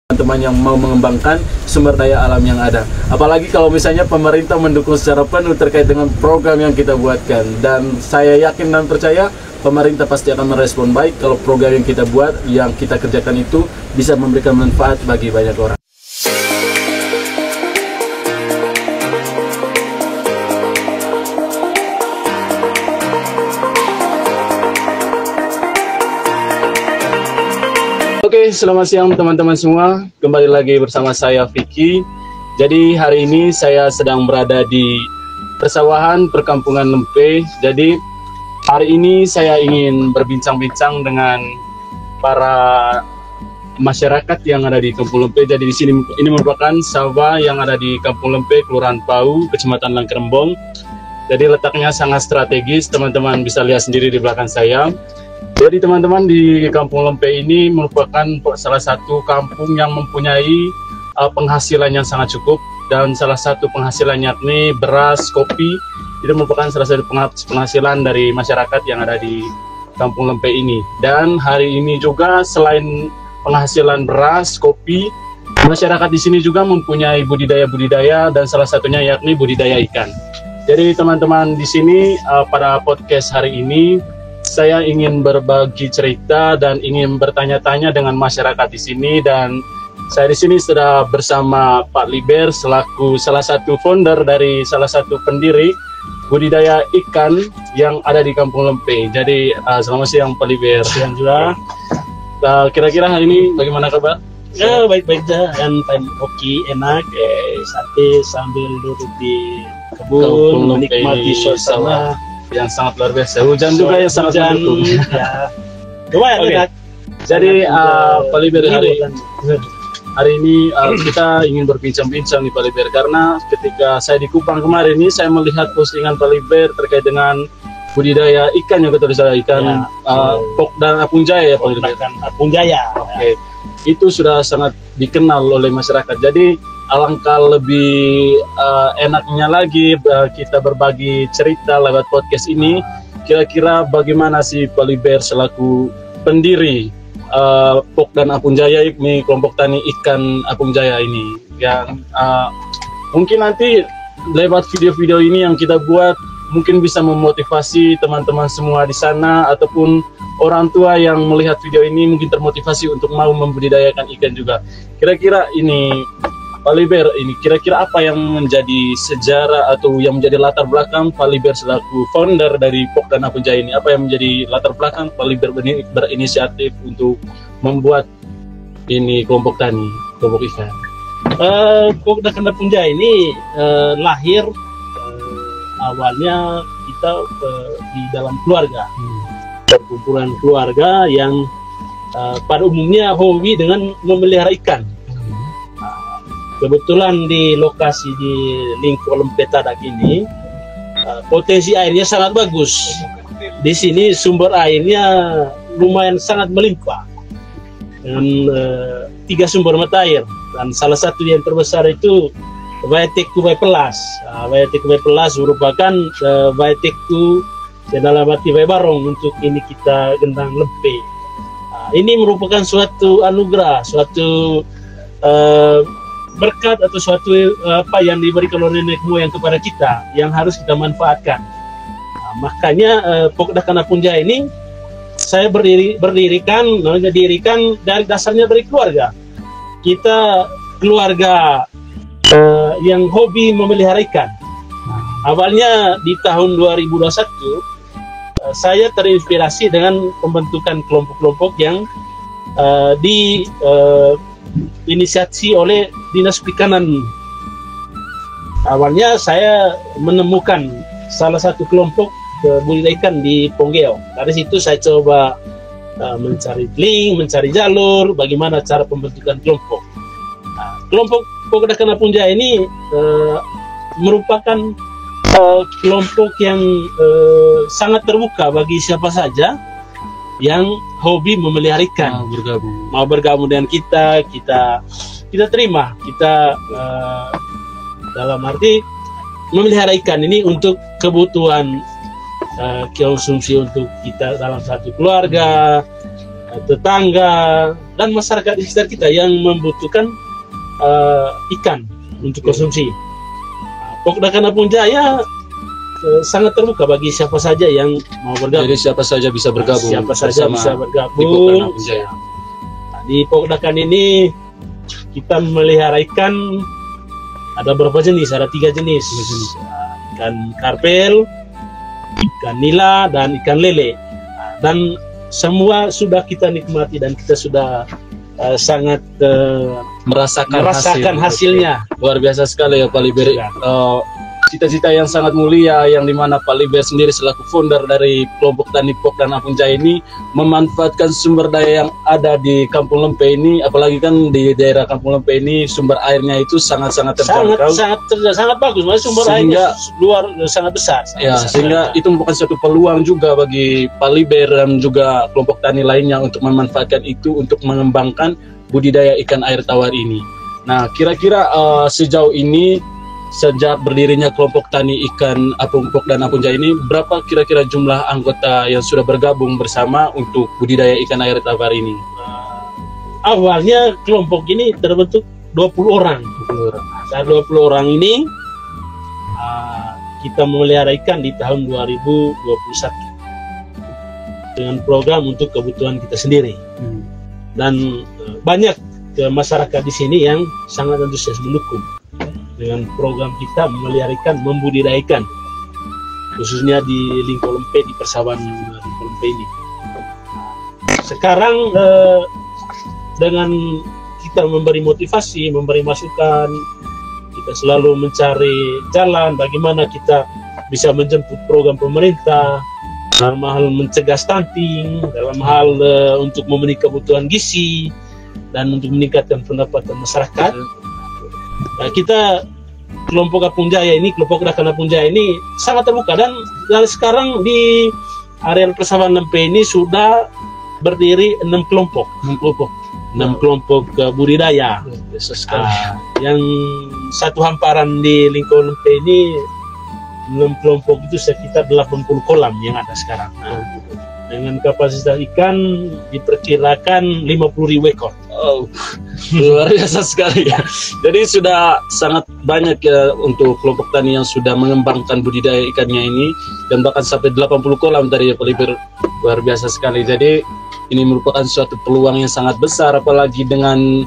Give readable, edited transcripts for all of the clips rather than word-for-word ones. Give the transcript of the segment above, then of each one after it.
teman-teman yang mau mengembangkan sumber daya alam yang ada. Apalagi kalau misalnya pemerintah mendukung secara penuh terkait dengan program yang kita buatkan. Dan saya yakin dan percaya pemerintah pasti akan merespon baik kalau program yang kita buat, yang kita kerjakan itu bisa memberikan manfaat bagi banyak orang. Oke, selamat siang teman-teman semua. Kembali lagi bersama saya Vicky. Jadi hari ini saya sedang berada di persawahan perkampungan Lempe. Jadi hari ini saya ingin berbincang-bincang dengan para masyarakat yang ada di Kampung Lempe. Jadi di sini ini merupakan sawah yang ada di Kampung Lempe, Kelurahan Pau, Kecamatan Langkerembong. Jadi letaknya sangat strategis. Teman-teman bisa lihat sendiri di belakang saya. Jadi teman-teman, di Kampung Lempe ini merupakan salah satu kampung yang mempunyai penghasilan yang sangat cukup, dan salah satu penghasilan yakni beras, kopi. Itu merupakan salah satu penghasilan dari masyarakat yang ada di Kampung Lempe ini. Dan hari ini juga selain penghasilan beras, kopi, masyarakat di sini juga mempunyai budidaya-budidaya, dan salah satunya yakni budidaya ikan. Jadi teman-teman, di sini pada podcast hari ini saya ingin berbagi cerita dan ingin bertanya-tanya dengan masyarakat di sini, dan saya di sini sudah bersama Pak Liber selaku salah satu founder dari salah satu pendiri budidaya ikan yang ada di Kampung Lempe. Jadi selamat siang Pak Liber. Siang juga. Kira-kira hari ini bagaimana kabar? Ya baik-baik aja, kan oke, enak, santai sambil duduk di kebun menikmati suasana yang sangat luar biasa. Hujan juga yang sangat mendukung. Ya. Lumayan enak. Jadi Pak Liber, hari ini kita ingin berbincang-bincang nih Pak Liber, karena ketika saya di Kupang kemarin ini saya melihat postingan Pak Liber terkait dengan budidaya ikan yang betul ikan Pok dan Apung Jaya ya Pak Liber. Apung Jaya. Oke. Itu sudah sangat dikenal oleh masyarakat. Jadi alangkah lebih enaknya lagi kita berbagi cerita lewat podcast ini. Kira-kira bagaimana sih Pak Liber selaku pendiri Pok dan Apung Jaya ini, kelompok tani ikan Apung Jaya ini, yang mungkin nanti lewat video-video ini yang kita buat mungkin bisa memotivasi teman-teman semua di sana, ataupun orang tua yang melihat video ini mungkin termotivasi untuk mau membudidayakan ikan juga. Kira-kira ini Pak Liber, ini kira-kira apa yang menjadi sejarah atau yang menjadi latar belakang Pak Liber selaku founder dari Pok dan Apung Jaya ini? Apa yang menjadi latar belakang Pak Liber berinisiatif untuk membuat ini kelompok tani, kelompok ikan? Pok dan Apung Jaya ini lahir awalnya kita di dalam keluarga, perkumpulan keluarga yang pada umumnya hobi dengan memelihara ikan. Kebetulan di lokasi di lingkup Lempe Tadak ini potensi airnya sangat bagus. Di sini sumber airnya lumayan sangat melimpah dengan 3 sumber mata air, dan salah satu yang terbesar itu Waiteku Bay Pelas. Waiteku Bay Pelas merupakan Waiteku yang dalam arti Bay Barong untuk ini kita gendang Lempe. Ini merupakan suatu anugerah, suatu berkat atau suatu apa yang diberikan oleh nenek moyang kepada kita yang harus kita manfaatkan. Makanya Pok dan Apung Jaya ini saya berdirikan dari dasarnya dari keluarga. Kita keluarga yang hobi memelihara ikan. Awalnya di tahun 2021 saya terinspirasi dengan pembentukan kelompok-kelompok yang diinisiasi oleh Dinas Perikanan. Awalnya saya menemukan salah satu kelompok budidaya ikan di Ponggeo. Dari situ saya coba mencari link, mencari jalur, bagaimana cara pembentukan kelompok. Kelompok Pok dan Apung Jaya ini merupakan kelompok yang sangat terbuka bagi siapa saja yang hobi memelihara ikan. Mau bergabung dengan kita terima. Kita dalam arti memelihara ikan ini untuk kebutuhan konsumsi untuk kita dalam satu keluarga, tetangga, dan masyarakat di sekitar kita yang membutuhkan ikan untuk konsumsi. Pokda Kanapung Jaya sangat terbuka bagi siapa saja yang mau bergabung. Jadi siapa saja bisa bergabung. Siapa saja bisa bergabung. Di Pokda Kanapung Jaya. Di Pokdakan ini kita melihara ikan ada berapa jenis? Ada 3 jenis. Ikan karpel, ikan nila, dan ikan lele. Dan semua sudah kita nikmati dan kita sudah sangat merasakan hasilnya. Luar biasa sekali ya Pak Liber. Ya. Cita-cita yang sangat mulia yang dimana Pak Liber sendiri selaku founder dari kelompok tani Pokda Kanapung Jaya ini memanfaatkan sumber daya yang ada di Kampung Lempe ini, apalagi kan di daerah Kampung Lempe ini sumber airnya itu sangat-sangat terjangkau, sangat bagus, mas, sumber airnya sangat besar. Sehingga itu merupakan suatu peluang juga bagi Pak Liber dan juga kelompok tani lainnya untuk memanfaatkan itu untuk mengembangkan budidaya ikan air tawar ini. Nah, kira-kira sejauh ini sejak berdirinya kelompok tani ikan apung Pokda Kanapung Jaya ini, berapa kira-kira jumlah anggota yang sudah bergabung bersama untuk budidaya ikan air tawar ini? Awalnya kelompok ini terbentuk 20 orang. 20 orang ini kita memelihara ikan di tahun 2021 dengan program untuk kebutuhan kita sendiri. Dan banyak masyarakat di sini yang sangat antusias mendukung dengan program kita memelihara ikan, membudidaya ikan, khususnya di Lingko Lempe, di persawahan Lingko Lempe ini. Sekarang dengan kita memberi motivasi, memberi masukan, kita selalu mencari jalan bagaimana kita bisa menjemput program pemerintah dalam hal mencegah stunting, dalam hal untuk memenuhi kebutuhan gizi dan untuk meningkatkan pendapatan masyarakat. Nah, kita kelompok Kanapung Jaya ini, kelompok Kanapung Jaya ini sangat terbuka dan sekarang di area persawahan Lempe ini sudah berdiri 6 kelompok budidaya. Yang satu hamparan di Lingko Lempe ini 6 kelompok itu sekitar 80 kolam yang ada sekarang. Dengan kapasitas ikan diperkirakan 50.000 ekor. Oh, luar biasa sekali ya. Jadi sudah sangat banyak ya untuk kelompok tani yang sudah mengembangkan budidaya ikannya ini, dan bahkan sampai 80 kolam tadi ya Pak Liber. Luar biasa sekali. Jadi ini merupakan suatu peluang yang sangat besar, apalagi dengan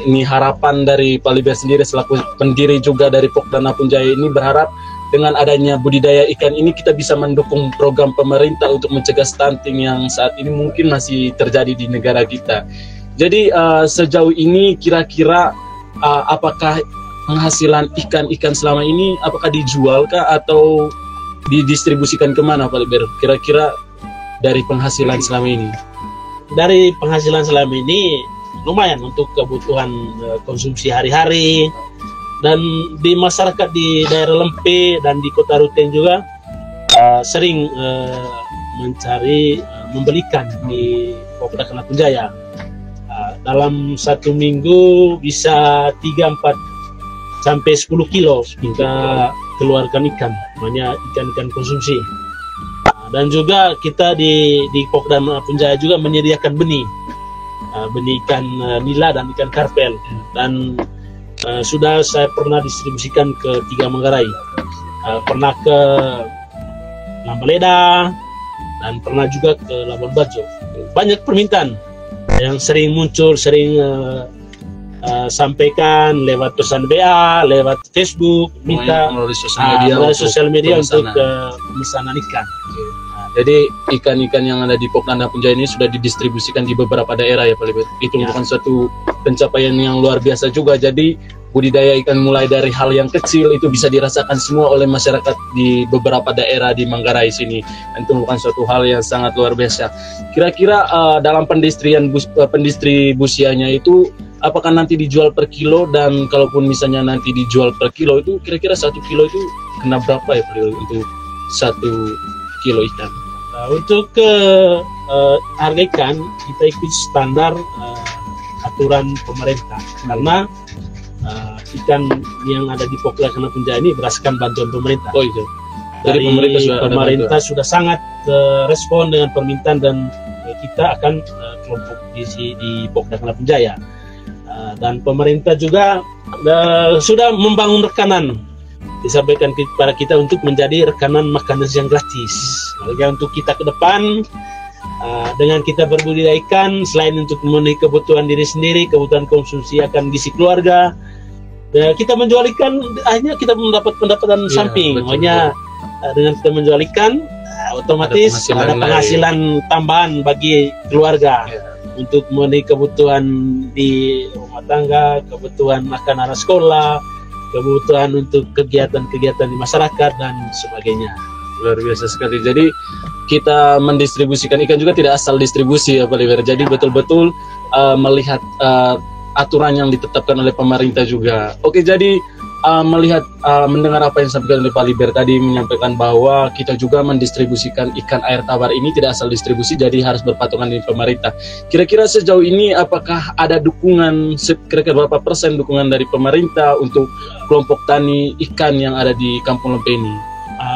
ini harapan dari Pak Liber sendiri selaku pendiri juga dari Pokda Kanapung Jaya ini berharap dengan adanya budidaya ikan ini kita bisa mendukung program pemerintah untuk mencegah stunting yang saat ini mungkin masih terjadi di negara kita. Jadi sejauh ini kira-kira apakah penghasilan ikan selama ini apakah dijualkah atau didistribusikan kemana Pak Liber? Kira-kira dari penghasilan selama ini? Dari penghasilan selama ini lumayan untuk kebutuhan konsumsi hari-hari. Dan di masyarakat di daerah Lempe dan di Kota Ruteng juga sering membelikan di Pokda Kanapung Jaya. Dalam 1 minggu bisa 3-4 sampai 10 kilo kita keluarkan ikan, namanya ikan-ikan konsumsi. Dan juga kita di Pokda Kanapung Jaya juga menyediakan benih ikan nila dan ikan karpel, dan sudah saya pernah distribusikan ke 3 Manggarai, pernah ke Lambaleda dan pernah juga ke Labuan Bajo. Banyak permintaan yang sering muncul, sering sampaikan lewat pesan BA, lewat Facebook, minta melalui sosial media untuk pemesanan ikan. Jadi ikan-ikan yang ada di Pokda Kanapung Jaya ini sudah didistribusikan di beberapa daerah ya Pak Liber. Itu merupakan suatu pencapaian yang luar biasa juga. Jadi budidaya ikan mulai dari hal yang kecil itu bisa dirasakan semua oleh masyarakat di beberapa daerah di Manggarai sini. Dan itu merupakan suatu hal yang sangat luar biasa. Kira-kira dalam pendistribusiannya itu apakah nanti dijual per kilo, dan kalaupun misalnya nanti dijual per kilo itu kira-kira 1 kilo itu kena berapa ya Pak Liber untuk 1 kilo ikan? Untuk harga ikan kita ikut standar aturan pemerintah, karena ikan yang ada di Pokda Kanapung Jaya ini berdasarkan bantuan pemerintah. Oh itu. Dari pemerintah sudah sangat respon dengan permintaan dan kita akan kelompok di Pokdan Lampung Jaya. Dan pemerintah juga sudah membangun rekanan, disampaikan kepada kita untuk menjadi rekanan makanan siang gratis. Makanya untuk kita ke depan, dengan kita berbudidaya ikan, selain untuk memenuhi kebutuhan diri sendiri, kebutuhan konsumsi akan gizi keluarga, kita menjual ikan, akhirnya kita mendapat pendapatan samping. Makanya dengan kita menjual ikan, otomatis ada penghasilan tambahan bagi keluarga untuk memenuhi kebutuhan di rumah tangga, kebutuhan makan anak sekolah, kebutuhan untuk kegiatan-kegiatan di masyarakat dan sebagainya. Luar biasa sekali. Jadi kita mendistribusikan ikan juga tidak asal distribusi ya Pak Liber. Jadi betul-betul melihat aturan yang ditetapkan oleh pemerintah juga. Oke, jadi mendengar apa yang disampaikan oleh Pak Liber tadi, menyampaikan bahwa kita juga mendistribusikan ikan air tawar ini tidak asal distribusi, jadi harus berpatungan dengan pemerintah. Kira-kira sejauh ini apakah ada dukungan, kira-kira berapa persen dukungan dari pemerintah untuk kelompok tani ikan yang ada di Kampung Lempe ini?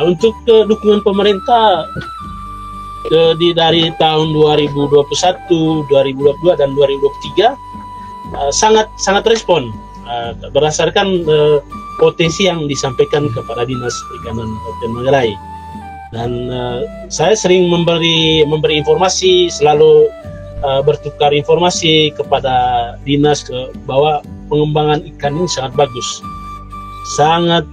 Untuk dukungan pemerintah dari tahun 2021, 2022 dan 2023 sangat respon berdasarkan potensi yang disampaikan kepada Dinas Perikanan Kabupaten Manggarai. Dan saya sering memberi informasi, selalu bertukar informasi kepada dinas bahwa pengembangan ikan ini sangat bagus, sangat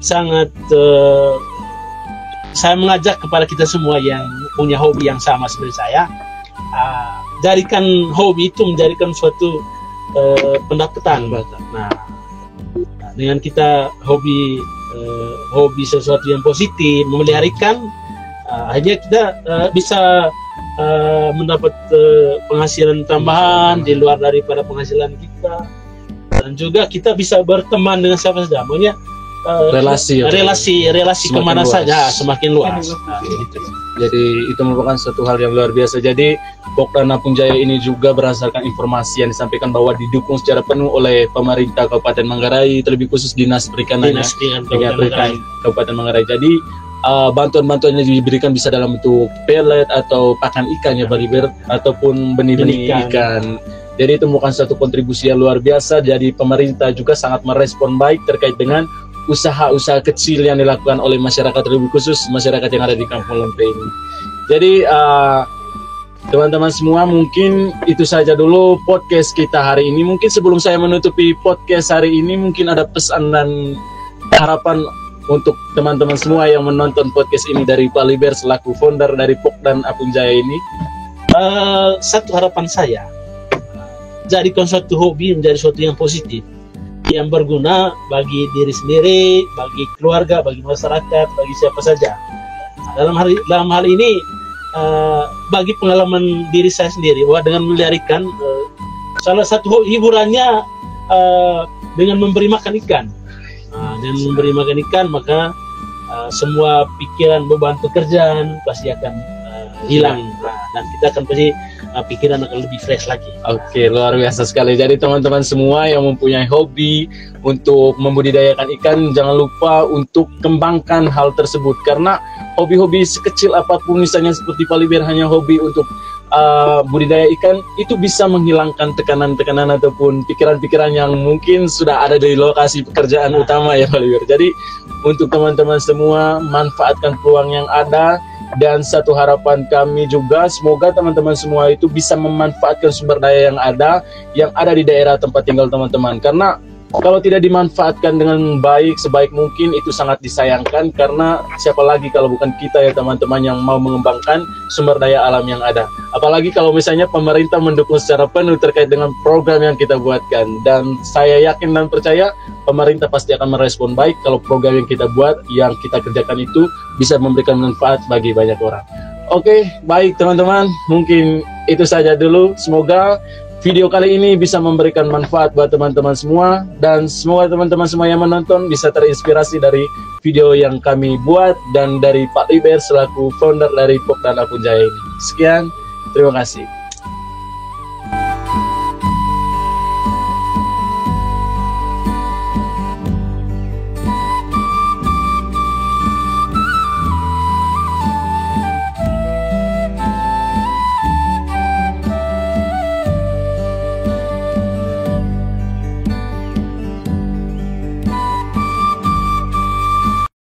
saya mengajak kepada kita semua yang punya hobi yang sama seperti saya, jadikan hobi itu menjadikan suatu pendapatan. Nah, dengan kita hobi sesuatu yang positif, memelihara ikan, akhirnya kita bisa mendapat penghasilan tambahan di luar daripada penghasilan kita, dan juga kita bisa berteman dengan siapa saja. Maksudnya relasi kemana saja semakin luas. Gitu. Jadi itu merupakan suatu hal yang luar biasa. Jadi Pokdan Lampung Jaya ini juga berdasarkan informasi yang disampaikan bahwa didukung secara penuh oleh pemerintah Kabupaten Manggarai, terlebih khusus Dinas Perikanan Kabupaten Manggarai. Jadi bantuan-bantuan yang diberikan bisa dalam bentuk pelet atau pakan ikan ya Pak Liber, ataupun benih-benih ikan. Jadi itu merupakan suatu kontribusi yang luar biasa. Jadi pemerintah juga sangat merespon baik terkait dengan usaha-usaha kecil yang dilakukan oleh masyarakat, terlebih khusus masyarakat yang ada di Kampung Lempe ini. Jadi teman-teman semua, mungkin itu saja dulu podcast kita hari ini. Mungkin sebelum saya menutupi podcast hari ini, mungkin ada pesan dan harapan untuk teman-teman semua yang menonton podcast ini dari Pak Liber selaku founder dari Pokdan Lampung Jaya ini. Satu harapan saya, jadikan suatu hobi menjadi suatu yang positif, yang berguna bagi diri sendiri, bagi keluarga, bagi masyarakat, bagi siapa saja. Dalam hal ini, bagi pengalaman diri saya sendiri, bahwa dengan memelihara ikan, salah satu hiburannya dengan memberi makan ikan. Dengan memberi makan ikan, maka semua pikiran, beban pekerjaan pasti akan hilang, dan kita akan pasti pikiran akan lebih fresh lagi. Oke, luar biasa sekali. Jadi teman-teman semua yang mempunyai hobi untuk membudidayakan ikan, jangan lupa untuk kembangkan hal tersebut, karena hobi-hobi sekecil apapun, misalnya seperti Pak Liber hanya hobi untuk budidaya ikan, itu bisa menghilangkan tekanan-tekanan ataupun pikiran-pikiran yang mungkin sudah ada di lokasi pekerjaan utama ya Pak Liber. Jadi untuk teman-teman semua, manfaatkan peluang yang ada. Dan satu harapan kami juga, semoga teman-teman semua itu bisa memanfaatkan sumber daya yang ada di daerah tempat tinggal teman-teman. Karena kalau tidak dimanfaatkan dengan baik, sebaik mungkin, itu sangat disayangkan. Karena siapa lagi kalau bukan kita ya teman-teman yang mau mengembangkan sumber daya alam yang ada. Apalagi kalau misalnya pemerintah mendukung secara penuh terkait dengan program yang kita buatkan. Dan saya yakin dan percaya pemerintah pasti akan merespon baik kalau program yang kita buat, yang kita kerjakan itu bisa memberikan manfaat bagi banyak orang. Oke, baik teman-teman, mungkin itu saja dulu. Semoga video kali ini bisa memberikan manfaat buat teman-teman semua, dan semoga teman-teman semua yang menonton bisa terinspirasi dari video yang kami buat dan dari Pak Liber selaku founder dari Pokdan Lampung Jaya ini. Sekian, terima kasih.